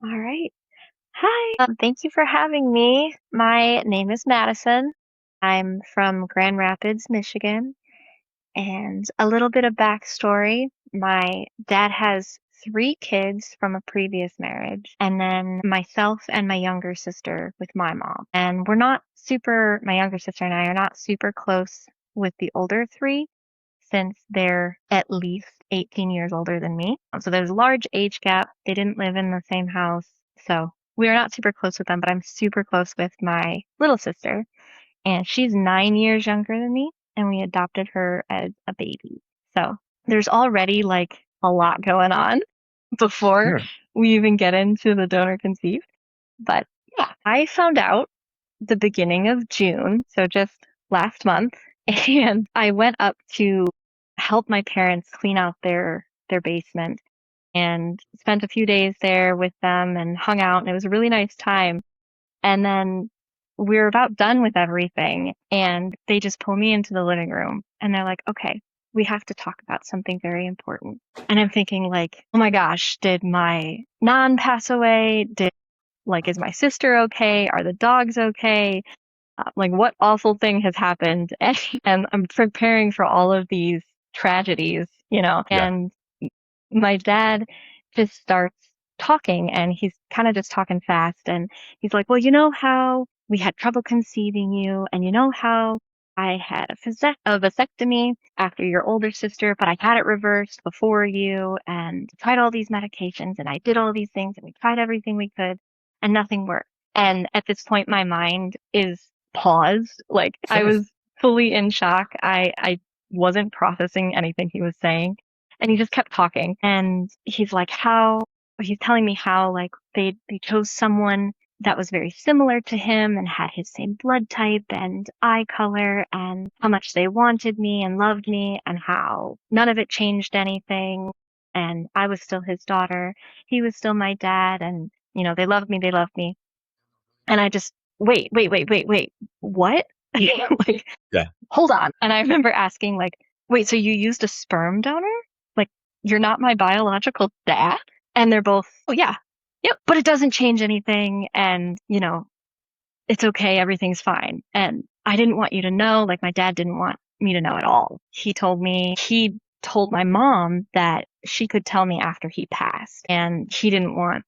All right. Hi. Thank you for having me. My name is Madison. I'm from Grand Rapids, Michigan. And a little bit of backstory. My dad has three kids from a previous marriage, and then myself and my younger sister with my mom. And my younger sister and I are not super close with the older three since they're at least 18 years older than me. So there's a large age gap. They didn't live in the same house. So we are not super close with them, but I'm super close with my little sister. And she's 9 years younger than me, and we adopted her as a baby. So there's already like a lot going on before Sure. we even get into the donor conceived. But yeah, I found out the beginning of June, so just last month, and I went up to help my parents clean out their basement and spent a few days there with them and hung out, and it was a really nice time. And then we were about done with everything, and they just pull me into the living room, and they're like, "Okay, we have to talk about something very important." And I'm thinking like, "Oh my gosh, did my non pass away? Is my sister okay? Are the dogs okay? Like, what awful thing has happened?" And I'm preparing for all of these tragedies. Yeah. And my dad just starts talking, and he's kind of just talking fast. And he's like, "Well, you know how we had trouble conceiving you, and you know how I had a vasectomy after your older sister, but I had it reversed before you, and tried all these medications, and I did all these things, and we tried everything we could, and nothing worked." And at this point, my mind is paused. Like, I Sure. was fully in shock. I wasn't processing anything he was saying. And he just kept talking. And he's telling me how like they chose someone that was very similar to him and had his same blood type and eye color, and how much they wanted me and loved me, and how none of it changed anything. And I was still his daughter. He was still my dad. And, they loved me. They loved me. And I just, wait, what? Like, Yeah. hold on. And I remember asking, like, "Wait, so you used a sperm donor? Like, you're not my biological dad?" And they're both, "Oh, yeah. Yep. But it doesn't change anything. And, it's okay. Everything's fine." And I didn't want you to know, like, my dad didn't want me to know at all. He told my mom that she could tell me after he passed. And he didn't want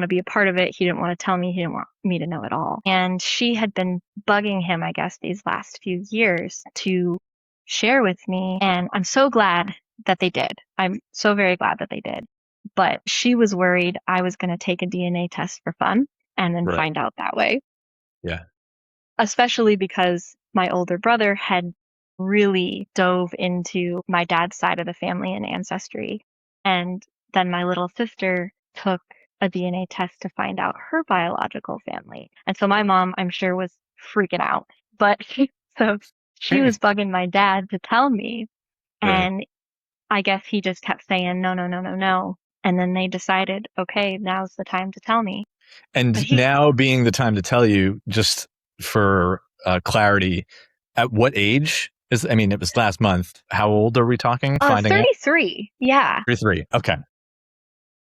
to be a part of it. He didn't want to tell me. He didn't want me to know at all. And she had been bugging him, I guess, these last few years to share with me. And I'm so glad that they did. I'm so very glad that they did. But she was worried I was going to take a DNA test for fun and then Right. find out that way, Yeah. especially because my older brother had really dove into my dad's side of the family and ancestry. And then my little sister took a DNA test to find out her biological family. And so my mom, I'm sure, was freaking out. But so she Sure. was bugging my dad to tell me. Right. And I guess he just kept saying, "No, no, no, no, no." And then they decided, okay, now's the time to tell me. But And he, now being the time to tell you, just for clarity, at what age I mean, it was last month. How old are we talking? Finding out? 33. Yeah. 33. Okay.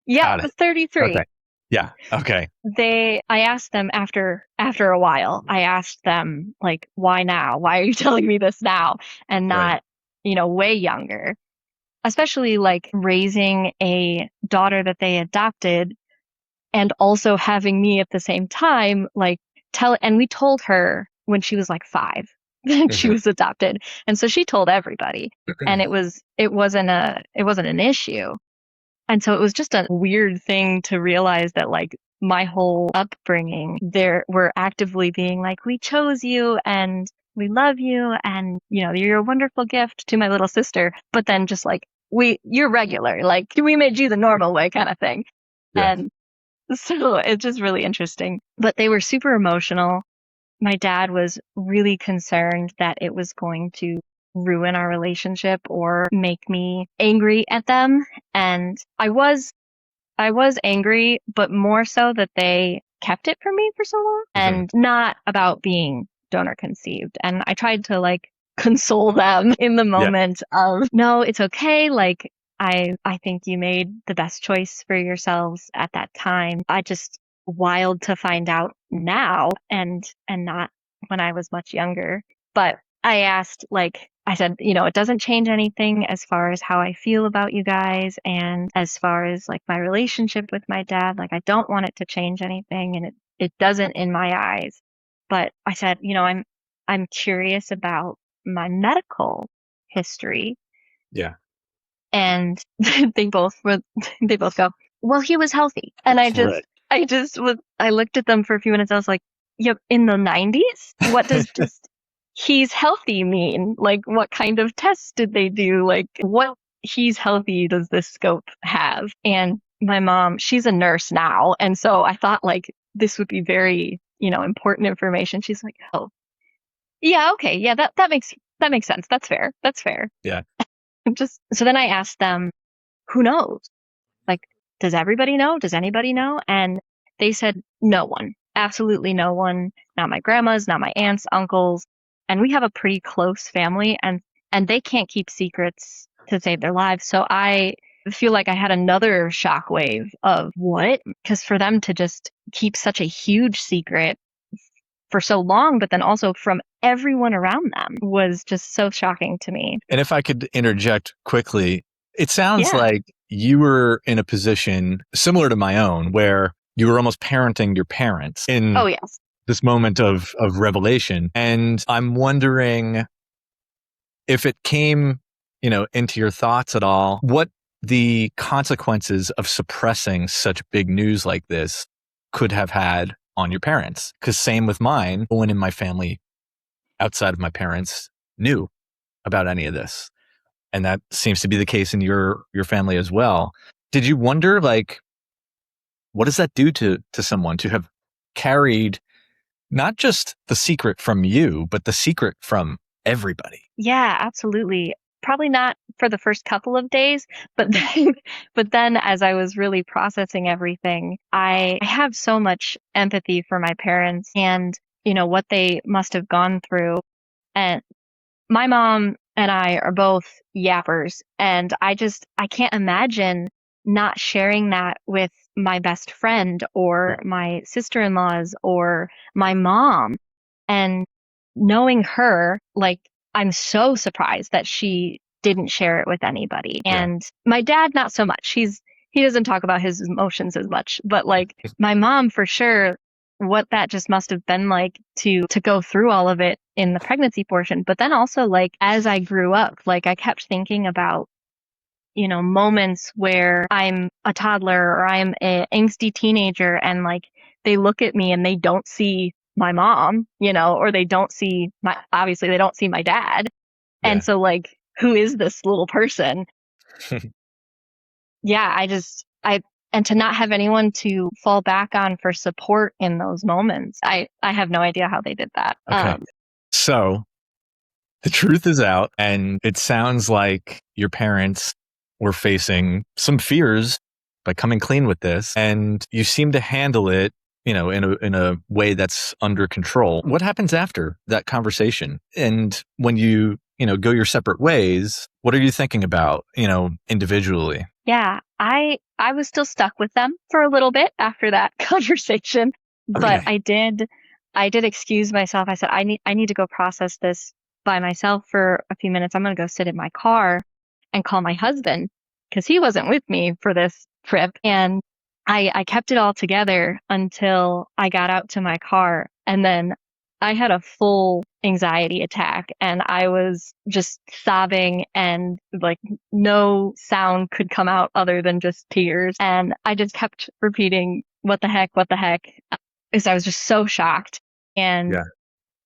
Yeah, Got it it. was 33. Okay. Yeah. Okay. I asked them after a while, I asked them, like, "Why now? Why are you telling me this now and Right. not, way younger?" Especially like raising a daughter that they adopted and also having me at the same time, like, and we told her when she was like 5 that she Mhm. was adopted. And so she told everybody, and it wasn't an issue. And so it was just a weird thing to realize that, like, my whole upbringing, there were actively being like, "We chose you and we love you, and, you're a wonderful gift to my little sister." But then just like, you're regular, like, we made you the normal way kind of thing. Yeah. And so it's just really interesting. But they were super emotional. My dad was really concerned that it was going to ruin our relationship or make me angry at them. And I was angry, but more so that they kept it from me for so long Mhm. and not about being donor conceived. And I tried to like console them in the Yeah. moment of, "No, it's okay. Like, I think you made the best choice for yourselves at that time. I just wild to find out now and not when I was much younger. But I asked, like I said, it doesn't change anything as far as how I feel about you guys and as far as like my relationship with my dad. Like I don't want it to change anything and it doesn't in my eyes. But I said, I'm curious about my medical history. Yeah. And they both were, they both go, well, he was healthy. And Right. I looked at them for a few minutes. I was like, yep, in the 90s? What does just he's healthy mean? Like, what kind of tests did they do? Like, what he's healthy does this scope have? And my mom, she's a nurse now. And so I thought like this would be very, important information. She's like, oh, yeah, okay. Yeah, that makes sense. That's fair. That's fair. Yeah. So then I asked them, who knows? Like, does everybody know? Does anybody know? And they said, no one, absolutely no one, not my grandmas, not my aunts, uncles. And we have a pretty close family and they can't keep secrets to save their lives. So I feel like I had another shockwave of what? Because for them to just keep such a huge secret for so long, but then also from everyone around them was just so shocking to me. And if I could interject quickly, it sounds Yeah. like you were in a position similar to my own where you were almost parenting your parents in Oh, yes. this moment of revelation. And I'm wondering if it came, into your thoughts at all, what the consequences of suppressing such big news like this could have had on your parents. Because same with mine, no one in my family outside of my parents knew about any of this. And that seems to be the case in your family as well. Did you wonder, like, what does that do to someone to have carried not just the secret from you, but the secret from everybody? Yeah, absolutely. Probably not for the first couple of days, but then, but then as I was really processing everything, I have so much empathy for my parents and, what they must have gone through. And my mom and I are both yappers, and I can't imagine not sharing that with my best friend or my sister-in-laws or my mom. And knowing her, like, I'm so surprised that she didn't share it with anybody. Yeah. And my dad, not so much. He doesn't talk about his emotions as much, but like my mom for sure, what that just must have been like to go through all of it in the pregnancy portion. But then also like as I grew up, like I kept thinking about, moments where I'm a toddler or I'm an angsty teenager and like they look at me and they don't see my mom, or they don't see obviously they don't see my dad. And Yeah. so like, who is this little person? Yeah, and to not have anyone to fall back on for support in those moments. I have no idea how they did that. Okay. So the truth is out, and it sounds like your parents were facing some fears by coming clean with this, and you seem to handle it, in a way that's under control. What happens after that conversation? And when you, go your separate ways, what are you thinking about, individually? Yeah, I was still stuck with them for a little bit after that conversation, but Okay. I did excuse myself. I said I need to go process this by myself for a few minutes. I'm going to go sit in my car and call my husband because he wasn't with me for this trip. And I kept it all together until I got out to my car. And then I had a full anxiety attack and I was just sobbing and like no sound could come out other than just tears. And I just kept repeating, what the heck, what the heck? Because I was just so shocked. And Yeah.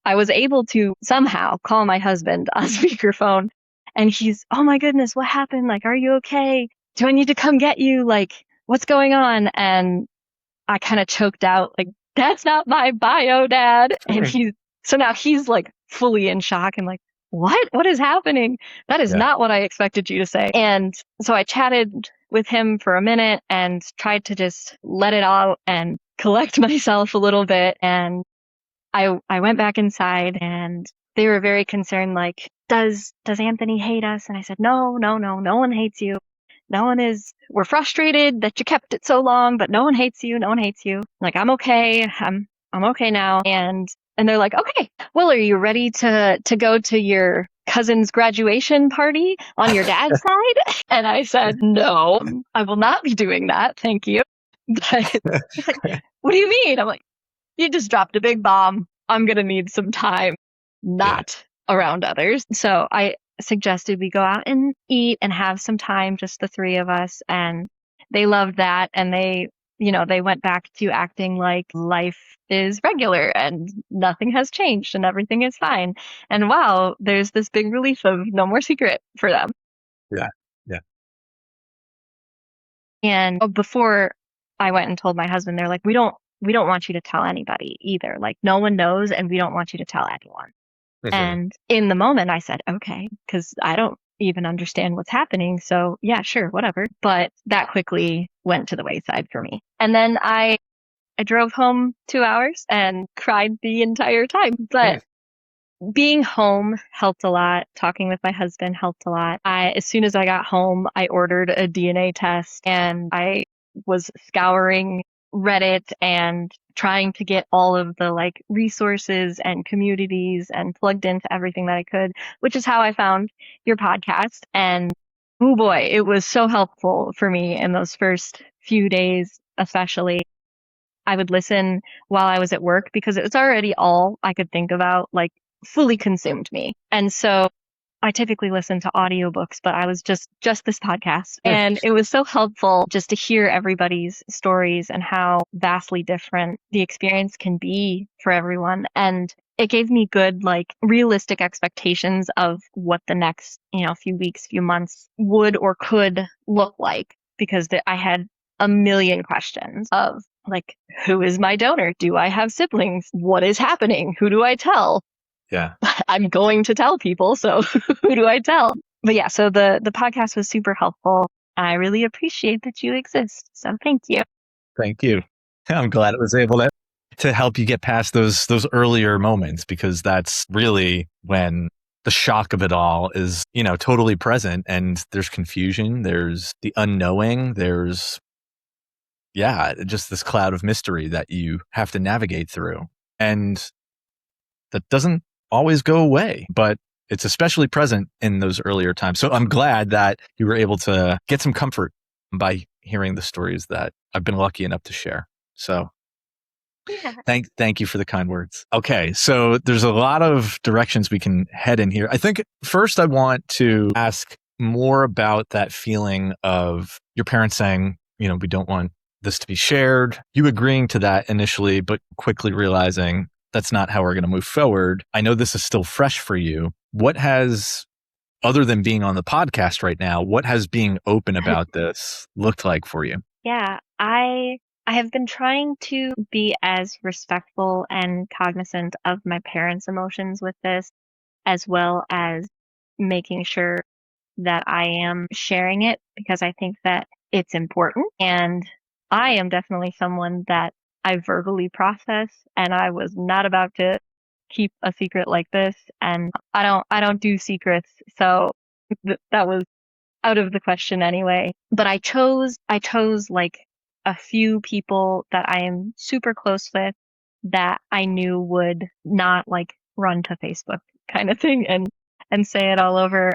I was able to somehow call my husband on speakerphone and he's, oh my goodness, what happened? Like, are you okay? Do I need to come get you? Like, what's going on? And I kind of choked out, like, that's not my bio, dad. And so now he's like fully in shock and like, what is happening? That is Yeah. not what I expected you to say. And so I chatted with him for a minute and tried to just let it out and collect myself a little bit. And I went back inside and they were very concerned, like, does Anthony hate us? And I said, no, no one hates you. we're frustrated that you kept it so long, but no one hates you. No one hates you. Like, I'm okay. I'm okay now. And they're like, okay, well, are you ready to go to your cousin's graduation party on your dad's side? And I said, no, I will not be doing that. Thank you. But he's like, what do you mean? I'm like, you just dropped a big bomb. I'm going to need some time Yeah. not around others. So I suggested we go out and eat and have some time, just the three of us. And they loved that. And they went back to acting like life is regular and nothing has changed and everything is fine. And wow, there's this big relief of no more secret for them. Yeah. Yeah. And before I went and told my husband, they're like, we don't want you to tell anybody either. Like, no one knows, and we don't want you to tell anyone. Mhm. And in the moment, I said, okay, because I don't even understand what's happening. So yeah, sure, whatever. But that quickly went to the wayside for me. And then I drove home 2 hours and cried the entire time. But Mm. being home helped a lot. Talking with my husband helped a lot. As soon as I got home, I ordered a DNA test and I was scouring Reddit and trying to get all of the like resources and communities and plugged into everything that I could, which is how I found your podcast. And oh boy, it was so helpful for me in those first few days, especially. I would listen while I was at work because it was already all I could think about, like fully consumed me. And so I typically listen to audiobooks, but I was just this podcast. Mm. And it was so helpful just to hear everybody's stories and how vastly different the experience can be for everyone. And it gave me good, like realistic expectations of what the next, few weeks, few months would or could look like because I had a million questions of like, who is my donor? Do I have siblings? What is happening? Who do I tell? Yeah. I'm going to tell people, so who do I tell? But yeah, so the podcast was super helpful. I really appreciate that you exist. So thank you. Thank you. I'm glad it was able to help you get past those earlier moments, because that's really when the shock of it all is, totally present, and there's confusion, there's the unknowing, there's just this cloud of mystery that you have to navigate through. And that doesn't always go away, but it's especially present in those earlier times. So I'm glad that you were able to get some comfort by hearing the stories that I've been lucky enough to share. So Yeah. thank you for the kind words. Okay, so there's a lot of directions we can head in here. I think first I want to ask more about that feeling of your parents saying, we don't want this to be shared. You agreeing to that initially, but quickly realizing that's not how we're going to move forward. I know this is still fresh for you. What has, other than being on the podcast right now, what has being open about this looked like for you? Yeah, I have been trying to be as respectful and cognizant of my parents' emotions with this, as well as making sure that I am sharing it because I think that it's important. And I am definitely someone that I verbally process, and I was not about to keep a secret like this. And I don't do secrets. So that was out of the question anyway. But I chose like a few people that I am super close with that I knew would not like run to Facebook kind of thing and say it all over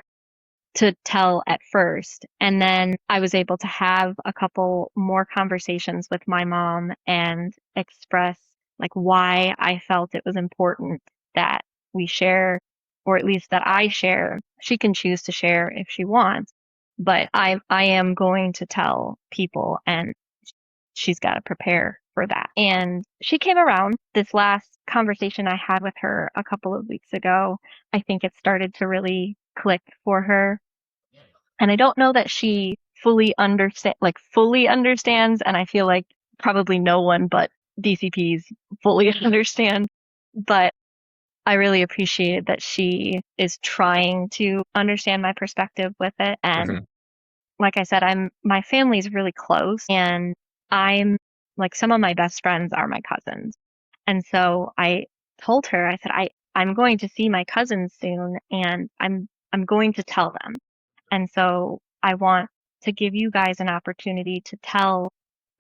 to tell at first. And then I was able to have a couple more conversations with my mom and express like why I felt it was important that we share, or at least that I share. She can choose to share if she wants, but I am going to tell people, and she's got to prepare for that. And she came around. This last conversation I had with her a couple of weeks ago, I think it started to really click for her. And I don't know that she fully understands, and I feel like probably no one but DCPs fully understand. But I really appreciated that she is trying to understand my perspective with it. And Mhm. like I said, my family's really close, and I'm like some of my best friends are my cousins. And so I told her, I said, I'm going to see my cousins soon, and I'm going to tell them. And so I want to give you guys an opportunity to tell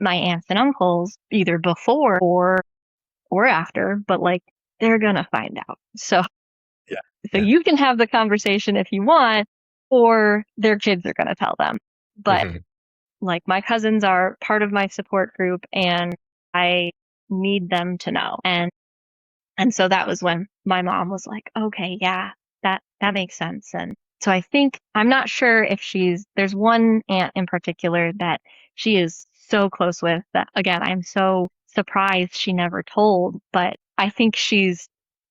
my aunts and uncles either before or after, but like they're gonna find out. Yeah. So Yeah. you can have the conversation if you want, or their kids are gonna tell them. But Mhm. like my cousins are part of my support group and I need them to know. And so that was when my mom was like, "Okay, yeah, that makes sense." And so I think I'm not sure if there's one aunt in particular that she is so close with that again, I'm so surprised she never told, but I think she's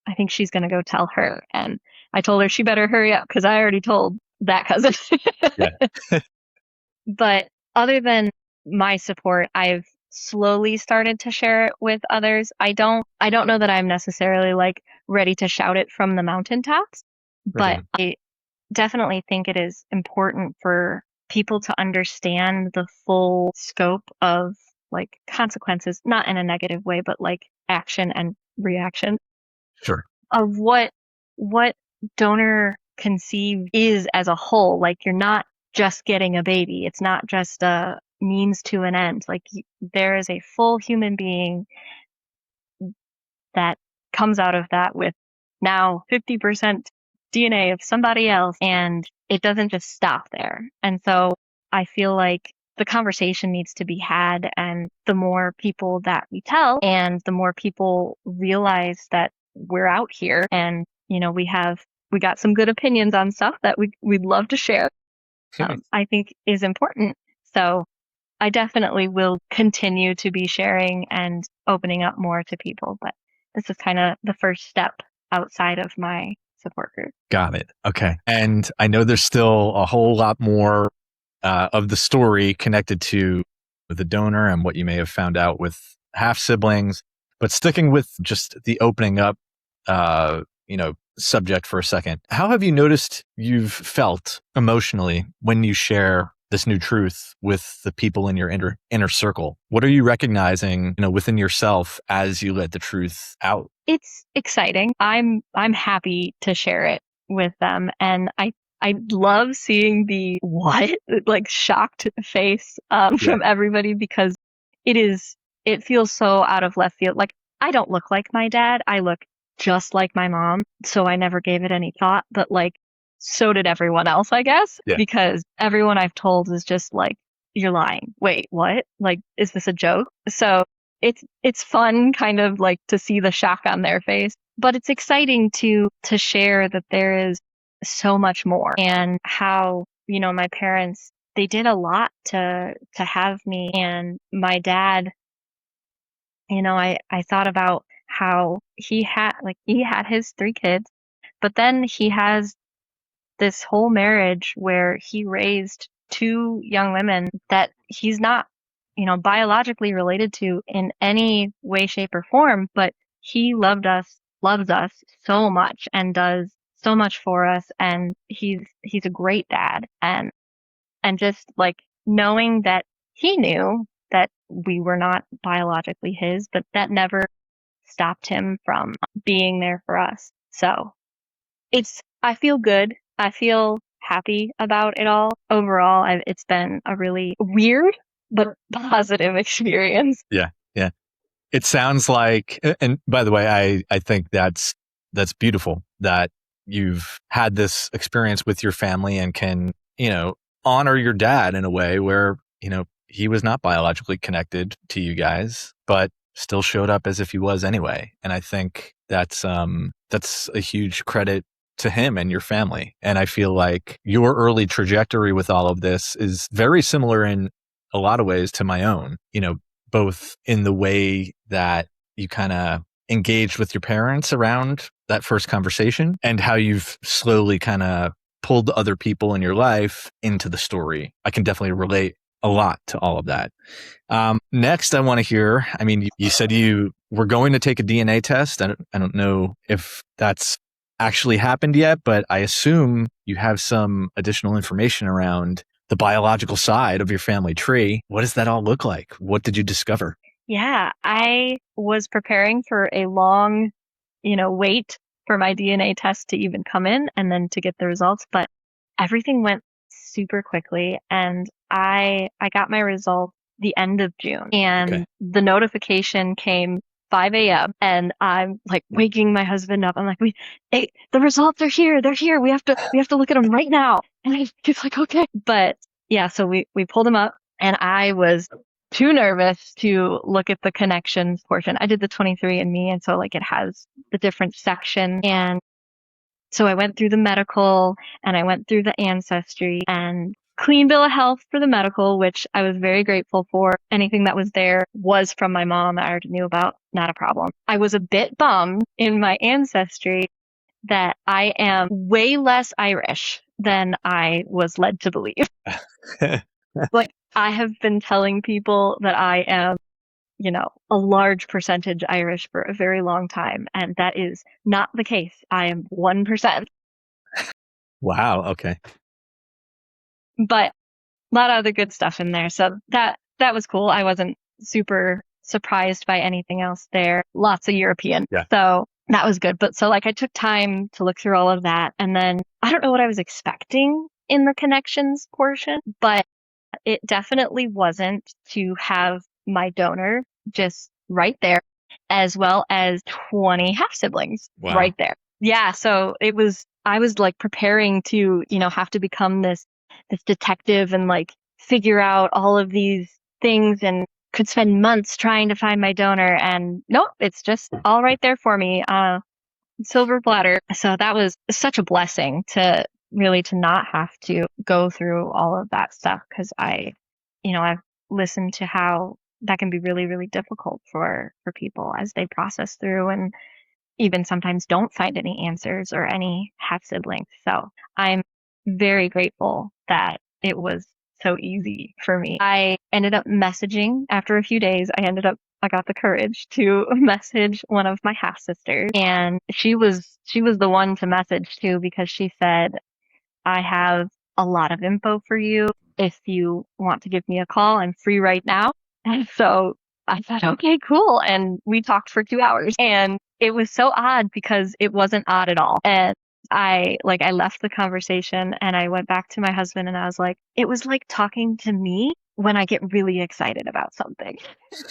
going to go tell her. And I told her she better hurry up cuz I already told that cousin. Yeah. But other than my support, I've slowly started to share it with others. I don't know that I'm necessarily like ready to shout it from the mountaintops, but Mhm. I definitely think it is important for people to understand the full scope of like consequences, not in a negative way, but like action and reaction Sure. of what donor conceived is as a whole. Like you're not just getting a baby. It's not just a means to an end. Like there is a full human being that comes out of that with now 50% DNA of somebody else, and it doesn't just stop there. And so I feel like the conversation needs to be had, and the more people that we tell and the more people realize that we're out here and we got some good opinions on stuff that we'd love to share, I think is important. So I definitely will continue to be sharing and opening up more to people, but this is kind of the first step outside of my support group. Got it. Okay. And I know there's still a whole lot more of the story connected to the donor and what you may have found out with half siblings, but sticking with just the opening up, subject for a second. How have you noticed you've felt emotionally when you share this new truth with the people in your inner circle? What are you recognizing, within yourself as you let the truth out? It's exciting. I'm happy to share it with them, and I love seeing the what like shocked face Yeah. from everybody because it is it feels so out of left field. Like I don't look like my dad. I look just like my mom, so I never gave it any thought, but like so did everyone else, I guess, Yeah. because everyone I've told is just like you're lying. Wait, what? Like is this a joke? So it's fun kind of like to see the shock on their face, but it's exciting to share that there is so much more and how, my parents, they did a lot to have me. And my dad, I thought about how he had his three kids, but then he has this whole marriage where he raised two young women that he's not, biologically related to in any way, shape, or form, but he loves us so much and does so much for us. And he's a great dad. And just like knowing that he knew that we were not biologically his, but that never stopped him from being there for us. So I feel good. I feel happy about it all. Overall, it's been a really weird but positive experience. Yeah. Yeah. It sounds like, and by the way, I think that's beautiful that you've had this experience with your family and can, honor your dad in a way where, he was not biologically connected to you guys, but still showed up as if he was anyway. And I think that's a huge credit to him and your family. And I feel like your early trajectory with all of this is very similar in a lot of ways to my own, both in the way that you kind of engaged with your parents around that first conversation and how you've slowly kind of pulled other people in your life into the story. I can definitely relate a lot to all of that. Next, I want to hear, I mean, you said you were going to take a DNA test. I don't know if that's actually happened yet, but I assume you have some additional information around the biological side of your family tree. What does that all look like? What did you discover? Yeah, I was preparing for a long, wait for my DNA test to even come in and then to get the results, but everything went super quickly, and I got my results the end of June, and Okay. the notification came 5 a.m. and I'm like waking my husband up. I'm like, the results are here. They're here. We have to look at them right now. And he's like, okay. But yeah, so we pulled them up, and I was too nervous to look at the connections portion. I did the 23andMe, and so like it has the different section. And so I went through the medical, and I went through the ancestry, and clean bill of health for the medical, which I was very grateful for. Anything that was there was from my mom that I already knew about, not a problem. I was a bit bummed in my ancestry that I am way less Irish than I was led to believe. Like, I have been telling people that I am, a large percentage Irish for a very long time, and that is not the case. I am 1%. Wow. Okay. But a lot of other good stuff in there. So that was cool. I wasn't super surprised by anything else there. Lots of European. Yeah. So that was good. But so like I took time to look through all of that. And then I don't know what I was expecting in the connections portion, but it definitely wasn't to have my donor just right there, as well as 20 half siblings Wow. right there. Yeah. So I was like preparing to, have to become this detective and like figure out all of these things, and could spend months trying to find my donor. And nope, it's just all right there for me. Silver platter. So that was such a blessing to really to not have to go through all of that stuff, because I've listened to how that can be really, really difficult for people as they process through, and even sometimes don't find any answers or any half siblings. So I'm very grateful that it was so easy for me. I ended up messaging after a few days. I got the courage to message one of my half sisters, and she was the one to message to, because she said, I have a lot of info for you. If you want to give me a call, I'm free right now. And so I thought, okay, cool. And we talked for 2 hours, and it was so odd because it wasn't odd at all. And I left the conversation, and I went back to my husband, and I was like, it was like talking to me when I get really excited about something.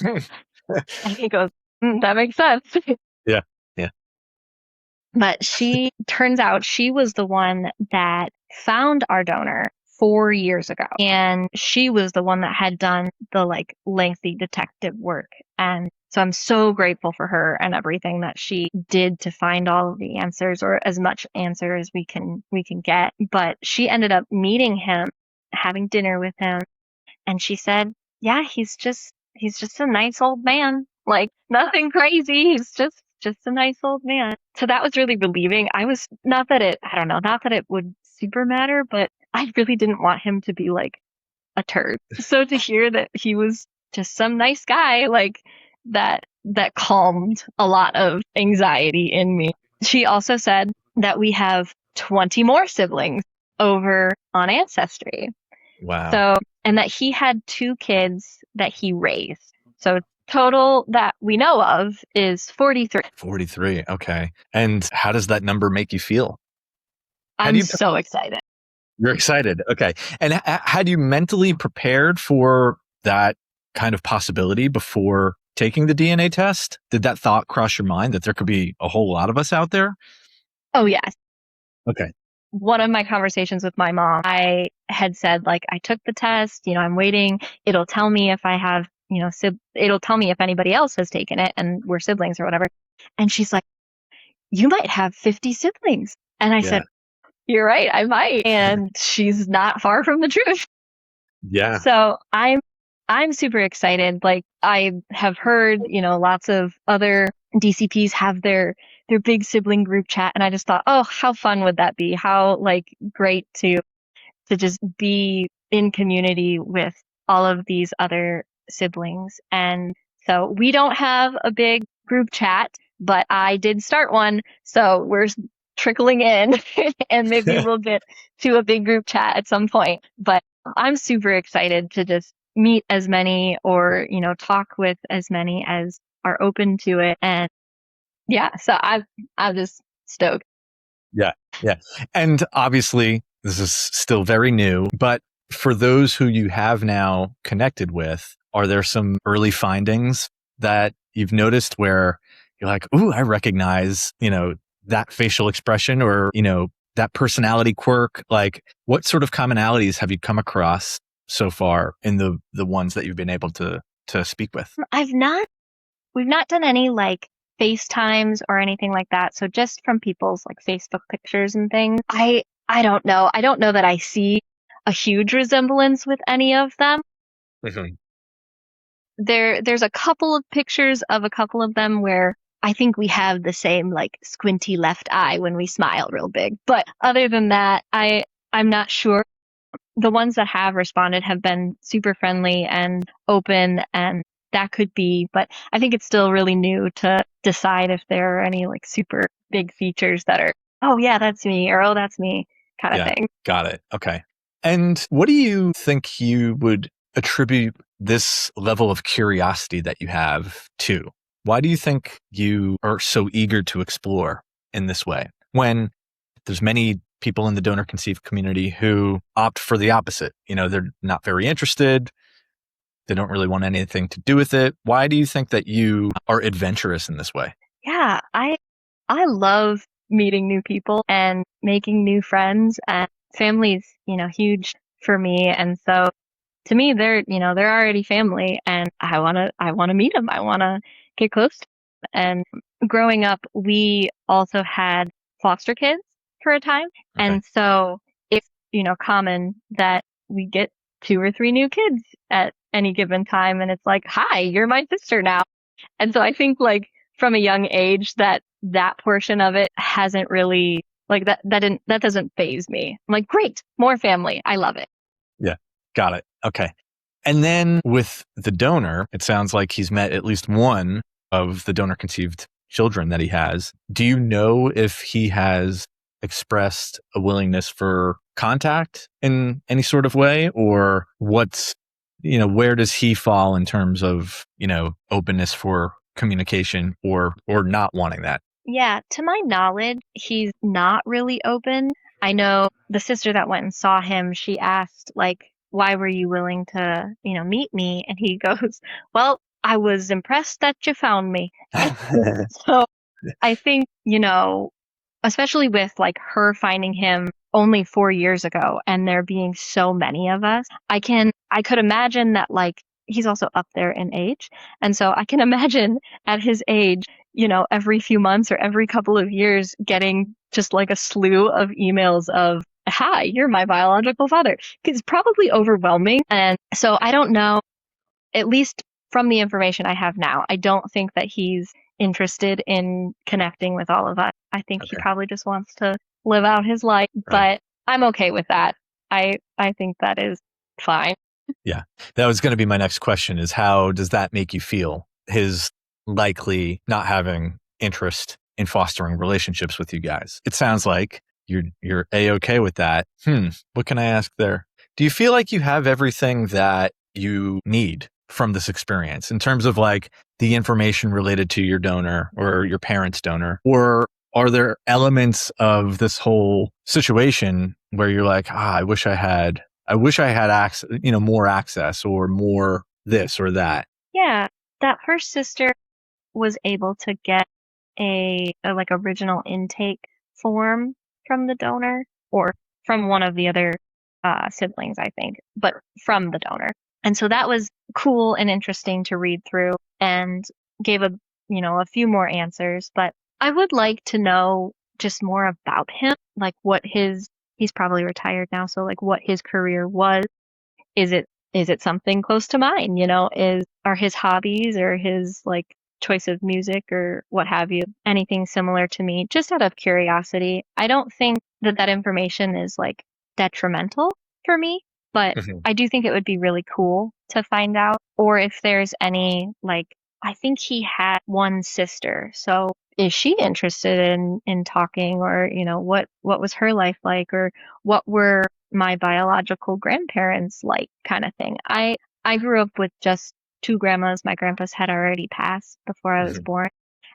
And he goes, that makes sense. Yeah. Yeah. But she turns out she was the one that found our donor 4 years ago. And she was the one that had done the like lengthy detective work. And so I'm so grateful for her and everything that she did to find all of the answers, or as much answer as we can get. But she ended up meeting him, having dinner with him, and she said, yeah, he's just a nice old man. Like, nothing crazy. He's just a nice old man. So that was really relieving. I was not that it I don't know, not that it would super matter, but I really didn't want him to be like a turd. So to hear that he was just some nice guy, like, that calmed a lot of anxiety in me. She also said that we have 20 more siblings over on Ancestry. Wow. So, and that he had 2 kids that he raised. So total that we know of is 43. 43. Okay. And how does that number make you feel? How do I'm you, so excited. you're excited. Okay. And had you mentally prepared for that kind of possibility before taking the DNA test? Did that thought cross your mind that there could be a whole lot of us out there? Oh, yes. Okay. One of my conversations with my mom, I had said, like, I took the test, I'm waiting. It'll tell me if I have, it'll tell me if anybody else has taken it and we're siblings or whatever. And she's like, you might have 50 siblings. And I Yeah. said, you're right, I might. And she's not far from the truth. Yeah. So I'm super excited. Like, I have heard, lots of other DCPs have their big sibling group chat, and I just thought, oh, how fun would that be? How like great to just be in community with all of these other siblings. And so we don't have a big group chat, but I did start one. So we're trickling in and maybe we'll get to a big group chat at some point. But I'm super excited to just meet as many, or, talk with as many as are open to it. And yeah, so I'm just stoked. Yeah. Yeah. And obviously, This is still very new, but for those who you have now connected with, are there some early findings that you've noticed where you're like, ooh, I recognize, that facial expression or, that personality quirk? Like, what sort of commonalities have you come across so far in the ones that you've been able to speak with? We've not done any like FaceTimes or anything like that. So just from people's like Facebook pictures and things, I don't know. I don't know that I see a huge resemblance with any of them. Mhm. There's a couple of pictures of a couple of them where I think we have the same like squinty left eye when we smile real big. But other than that, I'm not sure. The ones that have responded have been super friendly and open, and that could be, but I think it's still really new to decide if there are any like super big features that are, oh yeah, that's me, or oh, that's me kind of Yeah, thing. got it. Okay. And what do you think you would attribute this level of curiosity that you have to? Why do you think you are so eager to explore in this way when there's many people in the donor conceived community who opt for the opposite? They're not very interested. They don't really want anything to do with it. Why do you think that you are adventurous in this way? Yeah, I love meeting new people and making new friends, and family's, huge for me. And so to me, they're already family, and I want to meet them. I want to get close to them. And growing up, we also had foster kids for a time. Okay. And so it's, common that we get two or three new kids at any given time. And it's like, hi, you're my sister now. And so I think like from a young age that portion of it hasn't really like that doesn't faze me. I'm like, great, more family. I love it. Yeah. Got it. Okay. And then with the donor, it sounds like he's met at least one of the donor conceived children that he has. Do you know if he has expressed a willingness for contact in any sort of way, or where does he fall in terms of, openness for communication or not wanting that? Yeah, to my knowledge, he's not really open. I know the sister that went and saw him, she asked, like, why were you willing to, meet me? And he goes, well, I was impressed that you found me. So I think, especially with like her finding him only 4 years ago and there being so many of us, I could imagine that like he's also up there in age. And so I can imagine at his age, every few months or every couple of years getting just like a slew of emails of, hi, you're my biological father. It's probably overwhelming. And so I don't know, at least from the information I have now, I don't think that he's interested in connecting with all of us. I think he Okay. probably just wants to live out his life, Right. but I'm okay with that. I think that is fine. Yeah. That was going to be my next question, is how does that make you feel? His likely not having interest in fostering relationships with you guys. It sounds like you're A-okay with that. What can I ask there? Do you feel like you have everything that you need from this experience in terms of like the information related to your donor or your parents' donor? Or are there elements of this whole situation where you're like, I wish I had access, more access or more this or that? Yeah, that her sister was able to get a like original intake form from the donor or from one of the other siblings, I think, but from the donor. And so that was cool and interesting to read through and gave a few more answers. But I would like to know just more about him, like he's probably retired now. So like what his career was. Is it something close to mine? Are his hobbies or his like choice of music or what have you anything similar to me? Just out of curiosity. I don't think that information is like detrimental for me, but Mhm. I do think it would be really cool to find out. Or if there's any like, I think he had one sister. So is she interested in talking, or what was her life like, or what were my biological grandparents like, kind of thing. I grew up with just two grandmas. My grandpas had already passed before I was Mhm. born.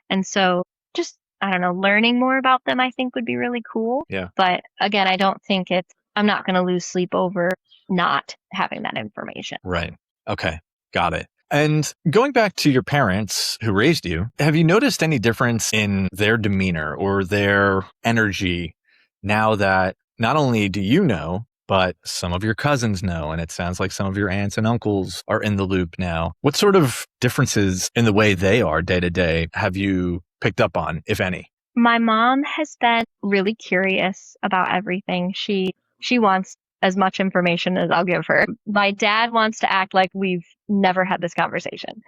And so just, I don't know, learning more about them I think would be really cool. Yeah. But again, I don't think I'm not going to lose sleep over not having that information. Right. Okay. Got it. And going back to your parents who raised you, have you noticed any difference in their demeanor or their energy now that not only do you know, but some of your cousins know, and it sounds like some of your aunts and uncles are in the loop now? What sort of differences in the way they are day to day have you picked up on, if any? My mom has been really curious about everything. She wants as much information as I'll give her. My dad wants to act like we've never had this conversation.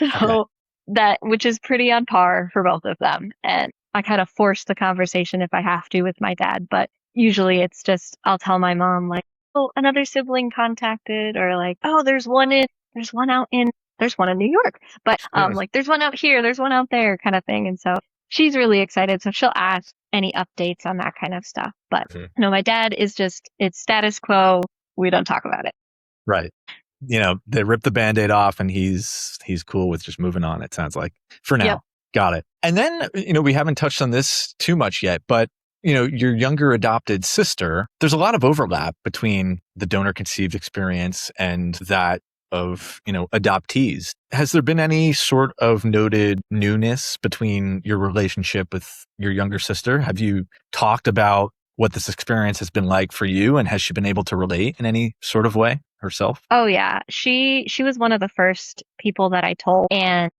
Okay. So that, which is pretty on par for both of them. And I kind of force the conversation if I have to with my dad, but usually it's just, I'll tell my mom like, oh, another sibling contacted, or like, oh, there's one out in, there's one in New York, but like there's one out here, there's one out there kind of thing. And so she's really excited. So she'll ask any updates on that kind of stuff. But Mhm. no, my dad is just, it's status quo. We don't talk about it. Right. They rip the Band-Aid off and he's cool with just moving on, it sounds like, for Yep. now. Got it. And then, we haven't touched on this too much yet, but your younger adopted sister, there's a lot of overlap between the donor conceived experience and that of, adoptees. Has there been any sort of noted newness between your relationship with your younger sister? Have you talked about what this experience has been like for you, and has she been able to relate in any sort of way herself? Oh yeah, she was one of the first people that I told, and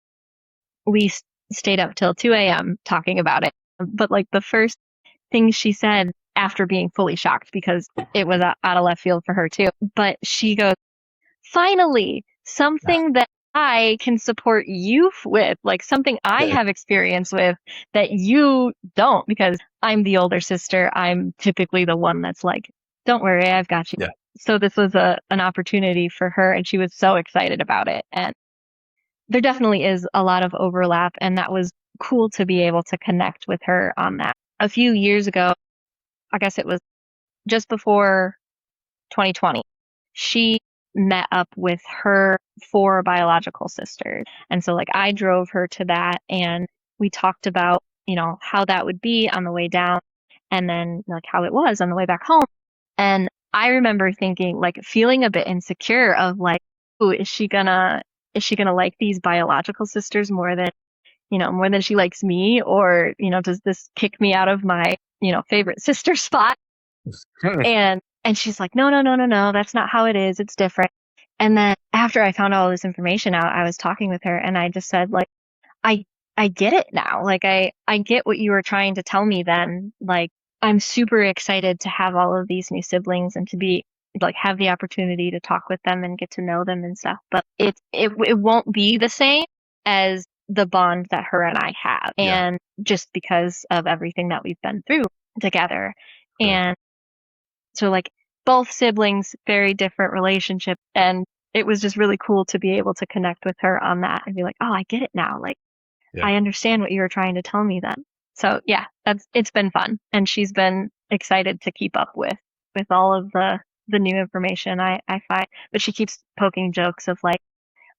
we stayed up till 2 a.m. talking about it. But like the first thing she said after being fully shocked, because it was out of left field for her too, but she goes, finally, something that I can support you with, like something I Okay. have experience with that you don't, because I'm the older sister. I'm typically the one that's like, don't worry, I've got you. Yeah. So this was an opportunity for her, and she was so excited about it. And there definitely is a lot of overlap, and that was cool to be able to connect with her on that. A few years ago, I guess it was just before 2020, she met up with her four biological sisters. And so like I drove her to that, and we talked about, how that would be on the way down, and then like how it was on the way back home. And I remember thinking, like, feeling a bit insecure of like, ooh, is she gonna like these biological sisters more than she likes me? Or, does this kick me out of my, favorite sister spot? And she's like, no, no, no, no, no, that's not how it is. It's different. And then after I found all this information out, I was talking with her, and I just said, like, I I get it now. Like I get what you were trying to tell me then. Like I'm super excited to have all of these new siblings and to be like have the opportunity to talk with them and get to know them and stuff. But it won't be the same as the bond that her and I have. Yeah. And just because of everything that we've been through together. Sure. And so like both siblings, very different relationships. And it was just really cool to be able to connect with her on that and be like, oh, I get it now. Like Yeah. I understand what you were trying to tell me then. So yeah, it's been fun, and she's been excited to keep up with all of the new information I find. But she keeps poking jokes of like,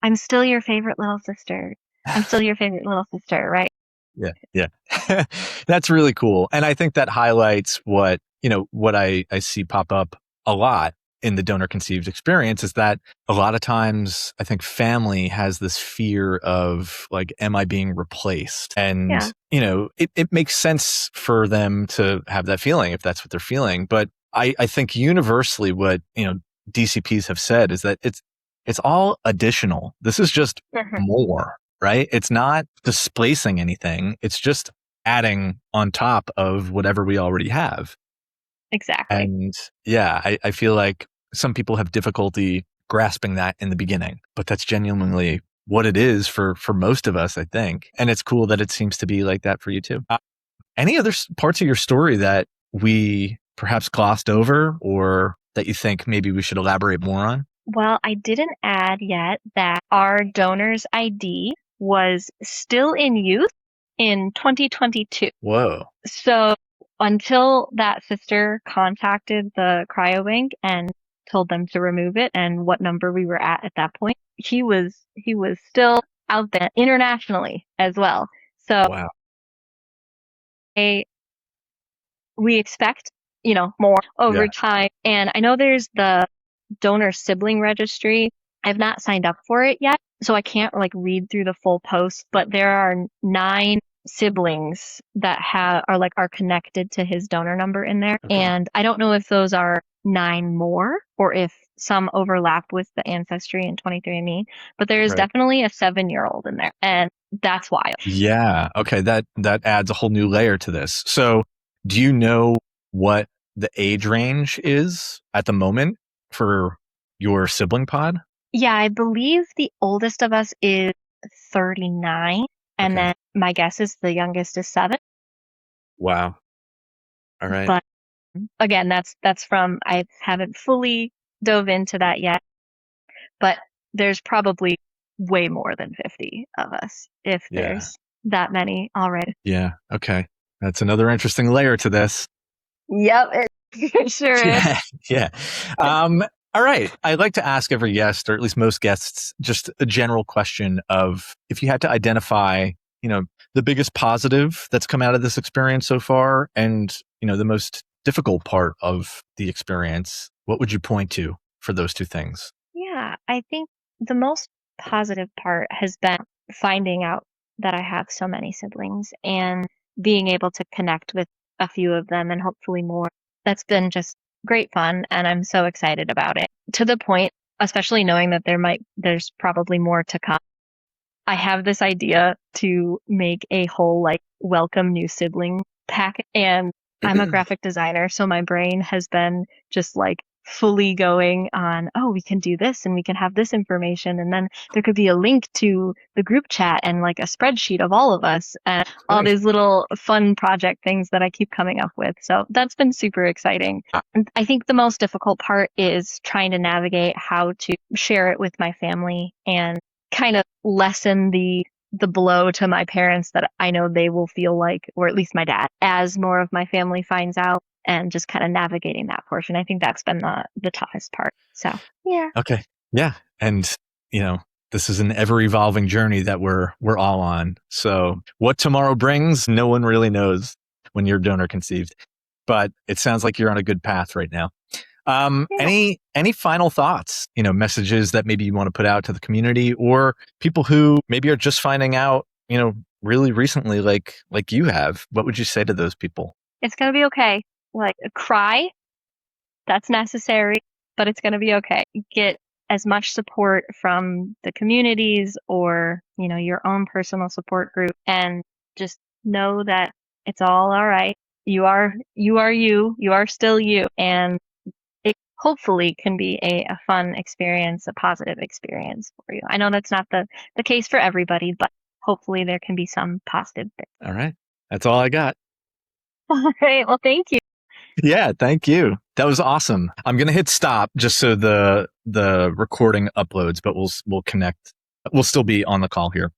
I'm still your favorite little sister. I'm still your favorite little sister, right? Yeah. Yeah. That's really cool. And I think that highlights what I see pop up a lot in the donor conceived experience is that a lot of times I think family has this fear of like, am I being replaced? And, Yeah. it makes sense for them to have that feeling if that's what they're feeling. But I think universally what, DCPs have said is that it's all additional. This is just Mhm. more, right? It's not displacing anything. It's just adding on top of whatever we already have. Exactly. And yeah, I feel like some people have difficulty grasping that in the beginning, but that's genuinely what it is for most of us, I think. And it's cool that it seems to be like that for you too. Any other parts of your story that we perhaps glossed over or that you think maybe we should elaborate more on? Well, I didn't add yet that our donor's ID was still in use in 2022. Whoa. So until that sister contacted the cryobank and told them to remove it and what number we were at that point, he was still out there internationally as well. So Wow. I, we expect more over Yeah. time. And I know there's the donor sibling registry. I've not signed up for it yet, so I can't like read through the full post, but there are 9 siblings that are connected to his donor number in there. Okay. And I don't know if those are 9 more or if some overlap with the Ancestry and 23andMe, but there is Right. definitely a 7-year-old in there. And that's wild. Yeah. Okay. That adds a whole new layer to this. So, do you know what the age range is at the moment for your sibling pod? Yeah, I believe the oldest of us is 39, and Okay. then my guess is the youngest is 7. Wow. All right. But again, that's from I haven't fully dove into that yet, but there's probably way more than 50 of us if Yeah. there's that many already. Yeah. Okay. That's another interesting layer to this. Yep, it sure is. Yeah. Yeah. Um, all right. I'd like to ask every guest, or at least most guests, just a general question of if you had to identify, the biggest positive that's come out of this experience so far and, the most difficult part of the experience, what would you point to for those two things? Yeah, I think the most positive part has been finding out that I have so many siblings and being able to connect with a few of them and hopefully more. That's been just great fun and I'm so excited about it. To the point, especially knowing that there's probably more to come. I have this idea to make a whole like welcome new sibling pack, and I'm a graphic designer, so my brain has been just like fully going on, oh, we can do this and we can have this information, and then there could be a link to the group chat and like a spreadsheet of all of us and all Nice. these little fun project things that I keep coming up with. So that's been super exciting. And I think the most difficult part is trying to navigate how to share it with my family and kind of lessen the blow to my parents that I know they will feel like, or at least my dad, as more of my family finds out, and just kind of navigating that portion. I think that's been the toughest part. So yeah. Okay. Yeah. And, you know, this is an ever evolving journey that we're all on. So what tomorrow brings, no one really knows when you're donor conceived. But it sounds like you're on a good path right now. Yeah. Any final thoughts, messages that maybe you want to put out to the community or people who maybe are just finding out, really recently, like you have? What would you say to those people? It's gonna be okay. Like cry, that's necessary, but it's gonna be okay. Get as much support from the communities or, your own personal support group and just know that it's all right. You are still you. And it hopefully can be a fun experience, a positive experience for you. I know that's not the case for everybody, but hopefully there can be some positive thing. All right. That's all I got. All right. Well, thank you. Yeah, thank you. That was awesome. I'm gonna hit stop just so the recording uploads, but we'll connect. We'll still be on the call here.